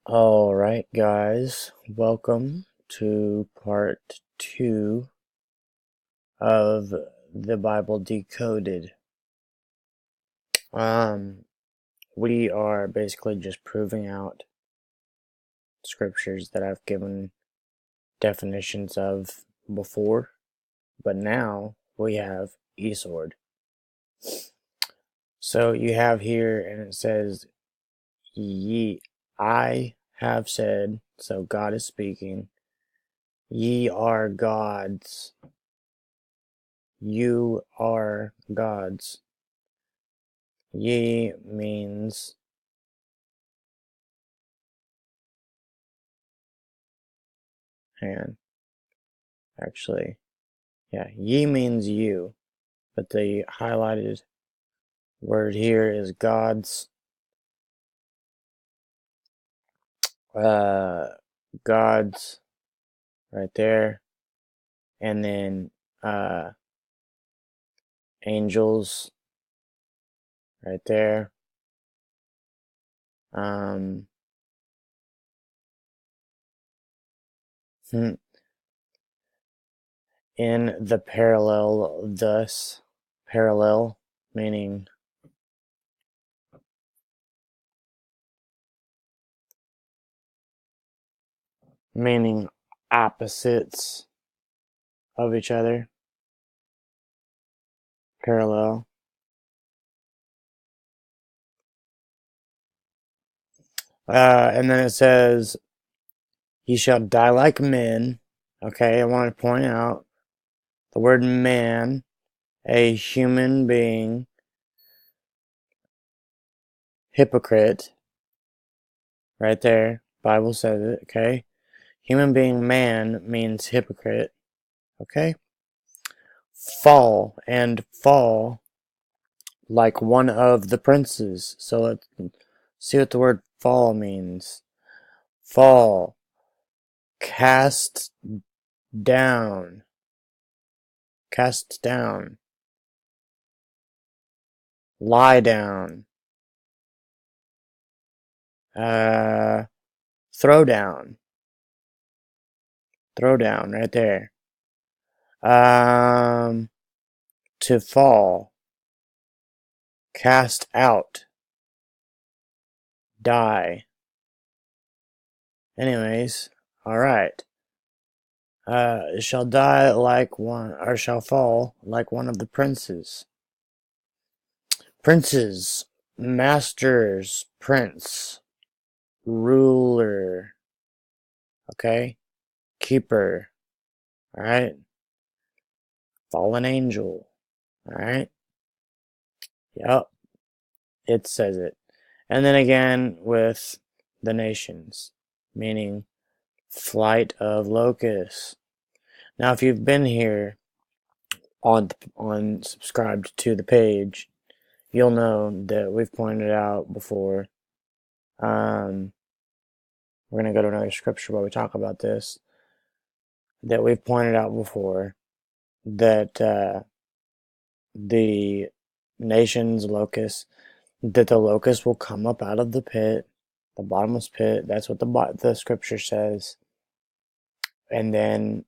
All right, guys, welcome to part 2 of the Bible Decoded. We are basically just proving out scriptures that I've given definitions of before, but now we have e-sword. So you have here, and it says, ye, I have said, so God is speaking, ye are gods. You are gods. Ye means hang on, actually, yeah, ye means you, but the highlighted word here is gods. Gods right there, and then angels right there. In the parallel, thus, parallel meaning opposites of each other. Parallel. And then it says, ye shall die like men. Okay, I want to point out the word man, a human being, hypocrite, right there. Bible says it, okay? Human being man means hypocrite, okay? Fall, and fall like one of the princes. So let's see what the word fall means. Fall, cast down, cast down, lie down, throw down right there. To fall, cast out, die. Anyways, all right. Shall die like one, or shall fall like one of the princes. Princes, masters, prince, ruler, okay? Keeper, alright? Fallen angel, alright? Yep, it says it. And then again with the nations, meaning flight of locusts. Now, if you've been here on subscribed to the page, you'll know that we've pointed out before. We're going to go to another scripture where we talk about this. That we've pointed out before that the nation's locusts, that the locust will come up out of the pit, the bottomless pit. That's what the scripture says. And then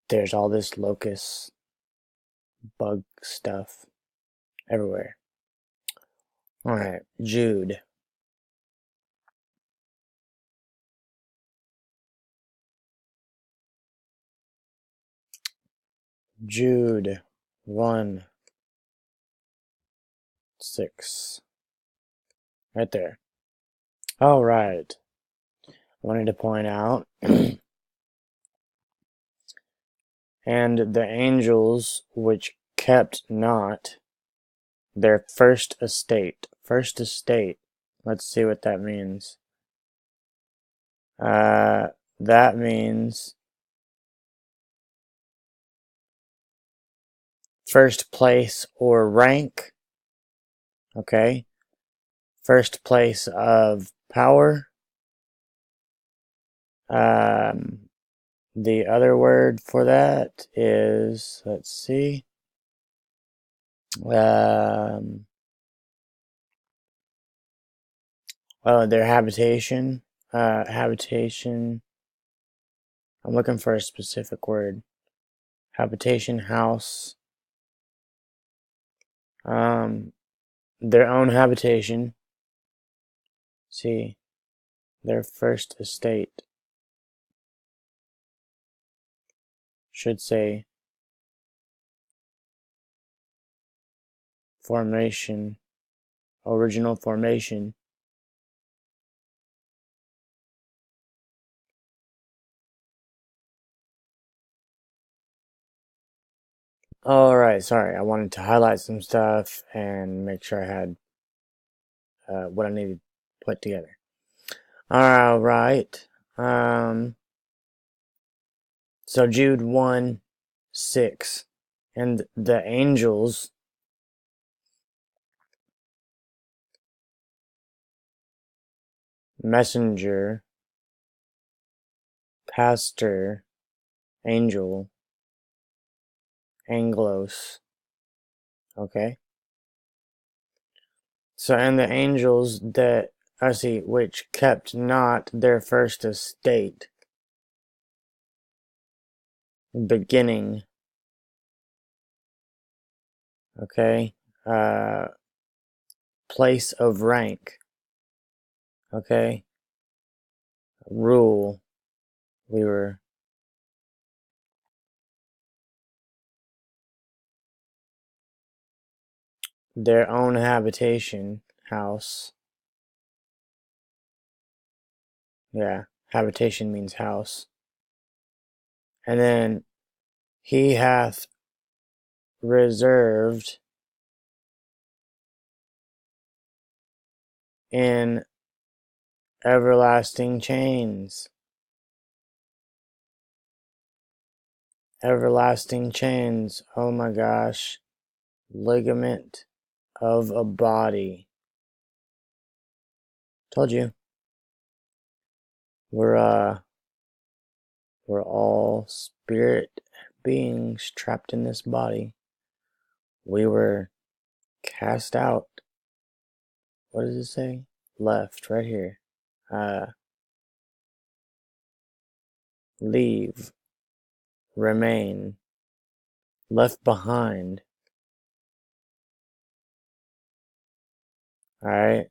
there's all this locust bug stuff everywhere. All right, Jude. Jude 1:6. Right there. All right. Wanted to point out, and the angels which kept not their first estate. First estate. Let's see what that means. That means first place or rank. Okay. First place of power. The other word for that is, let's see. Their habitation. Habitation. I'm looking for a specific word. Habitation, house. Their own habitation. See, their first estate. Should say formation, original formation. Alright, sorry, I wanted to highlight some stuff and make sure I had what I needed put together. Alright, so Jude 1:6, and the angels messenger, pastor, angel, anglos. Okay. So, and the angels that, I see, which kept not their first estate, beginning. Okay. Place of rank. Okay. Rule. We were their own habitation, house. Yeah, habitation means house. And then he hath reserved in everlasting chains. Everlasting chains. Oh my gosh. Ligament of a body. Told you. We're all spirit beings trapped in this body. We were cast out. What does it say? Left, right here. Leave, remain, left behind. Alright.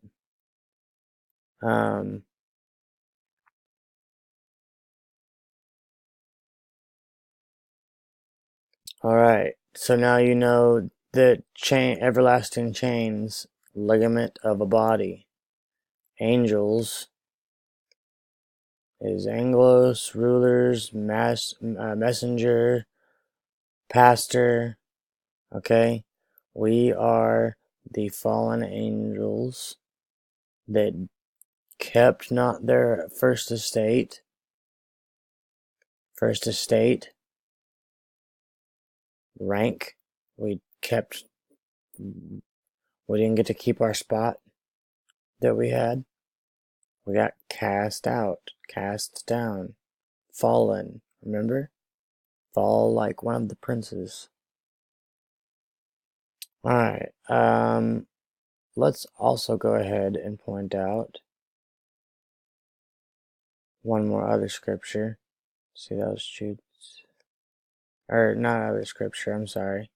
Alright. So now you know the chain, everlasting chains, ligament of a body. Angels is anglos, rulers, messenger, pastor. Okay. We are the fallen angels that kept not their first estate. First estate. Rank. We didn't get to keep our spot that we had. We got cast out, cast down, fallen. Remember? Fall like one of the princes. Alright, let's also go ahead and point out one more other scripture. See, that was Jude. Or not other scripture, I'm sorry.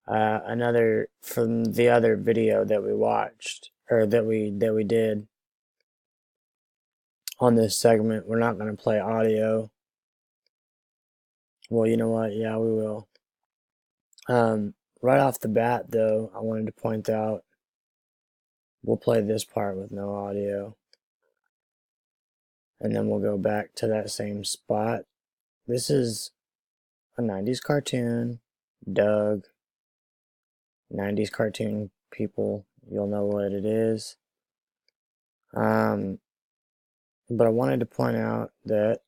Another from the other video that we watched, or that we did on this segment. We're not going to play audio. Well, you know what? Yeah, we will. Right off the bat, though, I wanted to point out we'll play this part with no audio. And then we'll go back to that same spot. This is a 90s cartoon. Doug. 90s cartoon people, you'll know what it is. But I wanted to point out that,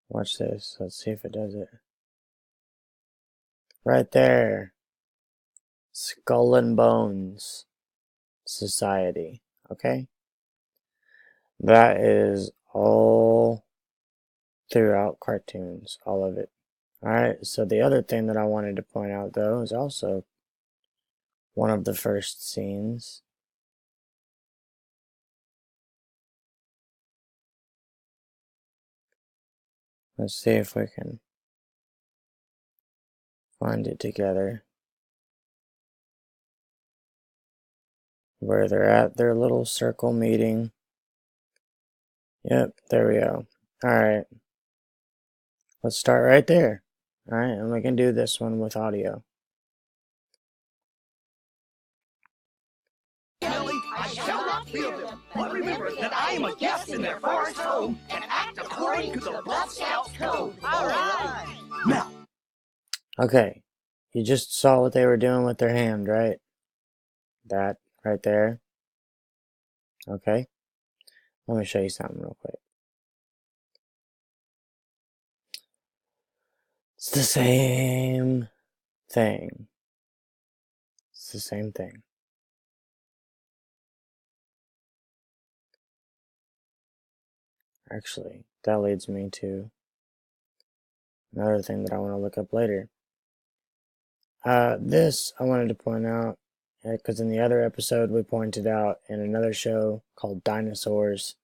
watch this, let's see if it does it. Right there, Skull and Bones Society, okay? That is all throughout cartoons, all of it. Alright, so the other thing that I wanted to point out, though, is also one of the first scenes. Let's see if we can find it together. Where they're at their little circle meeting. Yep, there we go. Alright. Let's start right there. Alright, and we can do this one with audio. I shall not feel them, but remember that I am a guest in their forest home and act according to the Bluff Scouts code. All right. Now. Okay, you just saw what they were doing with their hand, right? That right there. Okay, let me show you something real quick. It's the same thing. It's the same thing. Actually, that leads me to another thing that I want to look up later. This I wanted to point out because in the other episode we pointed out in another show called Dinosaurs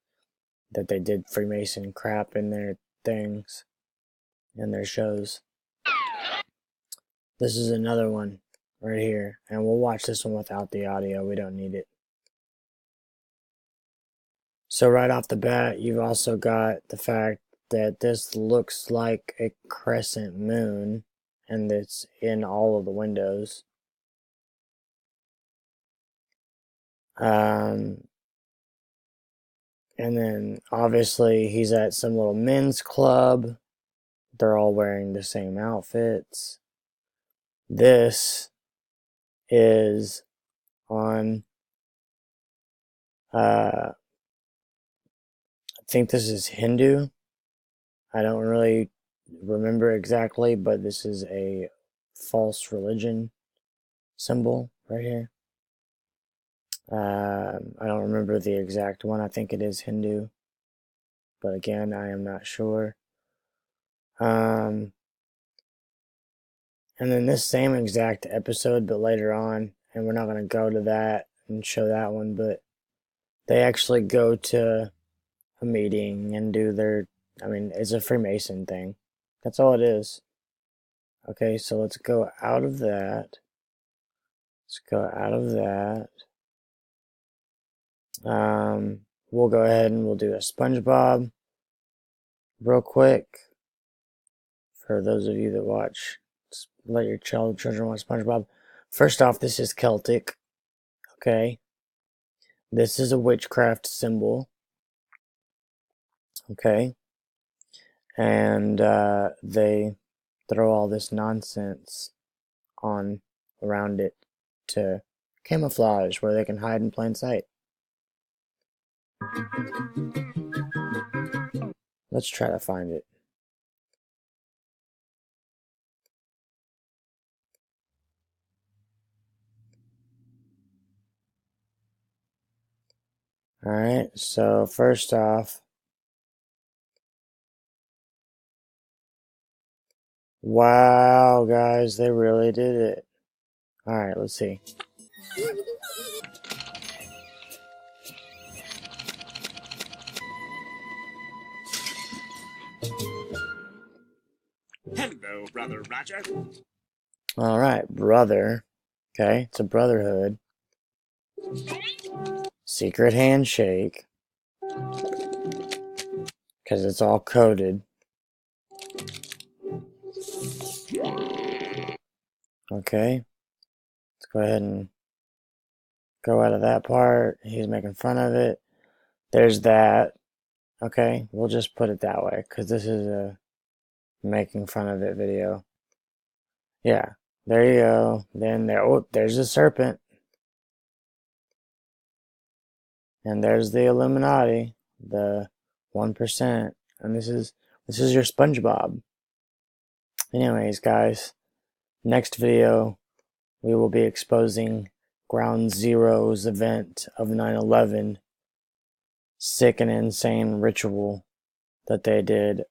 that they did Freemason crap in their things, in their shows. This is another one right here, and we'll watch this one without the audio. We don't need it. So right off the bat, you've also got the fact that this looks like a crescent moon, and it's in all of the windows. And then obviously he's at some little men's club. They're all wearing the same outfits. This is on, I think this is Hindu. I don't really remember exactly, but this is a false religion symbol right here. I don't remember the exact one. I think it is Hindu, but again, I am not sure. And then this same exact episode, but later on, and we're not going to go to that and show that one, but they actually go to a meeting and do their, it's a Freemason thing. That's all it is. Okay, so let's go out of that. Let's go out of that. We'll go ahead and we'll do a SpongeBob real quick. For those of you that watch, let your children watch SpongeBob. First off, this is Celtic. Okay. This is a witchcraft symbol. Okay. And they throw all this nonsense on around it to camouflage where they can hide in plain sight. Let's try to find it. Alright, so first off, wow, guys, they really did it. Alright, let's see. Hello, Brother Roger. Alright, brother. Okay, it's a brotherhood. Secret handshake. Because it's all coded. Okay. Let's go ahead and go out of that part. He's making fun of it. There's that. Okay, we'll just put it that way because this is a making fun of it video. Yeah, there you go. Then there's a serpent. And there's the Illuminati, the 1%. And this is your SpongeBob. Anyways, guys, next video we will be exposing Ground Zero's event of 9/11. Sick and insane ritual that they did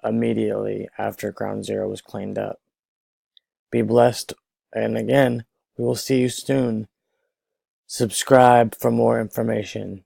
immediately after Ground Zero was cleaned up. Be blessed, and again, we will see you soon. Subscribe for more information.